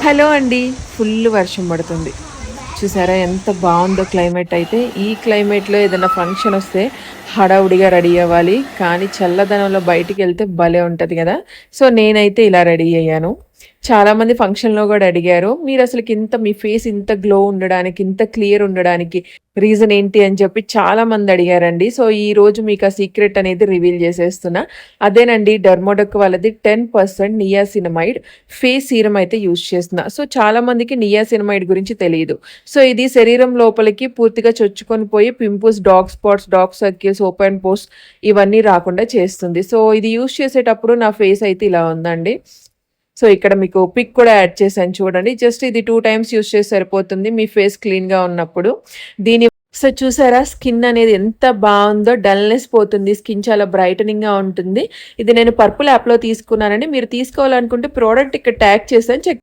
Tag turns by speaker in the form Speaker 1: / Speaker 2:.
Speaker 1: Hello అండి. Full వర్షం పడుతుంది. చూసారా ఎంత బావుందో క్లైమేట్ అయితే. ఈ క్లైమేట్‌లో ఏదైనా ఫంక్షన్ వస్తే హడావుడిగా రెడీ అవ్వాలి. కానీ చల్లదనంలో బయటికెళ్తే భలే ఉంటది గదా! సో, నేనైతే ఇలా రెడీ అయ్యాను. చాలామంది ఫంక్షన్‌లో గూడా అడిగారు. మీరసలకి ఇంత మీ ఫేస్ ఇంత గ్లో ఉండడానికి, ఇంత క్లియర్ ఉండడానికి రీజన్ ఏంటి అని చెప్పి చాలామంది అడిగారండి. సో, ఈరోజు మీకు ఆ సీక్రెట్ అనేది రివీల్ చేసేస్తున్నా. అదేనండి డెర్మోడక్ వాళ్ళది 10% నియాసినమైడ్ ఫేస్ సీరమ్ అయితే యూజ్ చేస్తున్నా. సో, చాలామందికి నియాసినమైడ్ గురించి తెలీదు. సో, ఇది శరీరం లోపలికి పూర్తిగా చొచ్చుకొని పోయి pimples, dark spots, dark circles, open pores ఇవన్నీ రాకుండా చేస్తుంది. సో, ఇది యూజ్ చేసేటప్పుడు నా ఫేస్ అయితే ఇలా ఉందండి. సో, ఇక్కడ మీకు పిక్ కూడా యాడ్ చేశాను చూడండి. జస్ట్ ఇది 2 టైమ్స్ యూజ్ చేస్తే సరిపోతుంది మీ ఫేస్ క్లీన్‌గా ఉన్నప్పుడు. దీని సో, చూసారా స్కిన్ అనేది ఎంత బావుందో, డల్‌నెస్ పోతుంది. స్కిన్ చాలా బ్రైటనింగ్‌గా ఉంటుంది. ఇది నేను పర్పుల్ యాప్‌లో తీసుకున్నానండి. మీరు తీసుకోవాలనుకుంటే ప్రొడక్ట్ ఇక్కడ ట్యాగ్ చేశాను. చెక్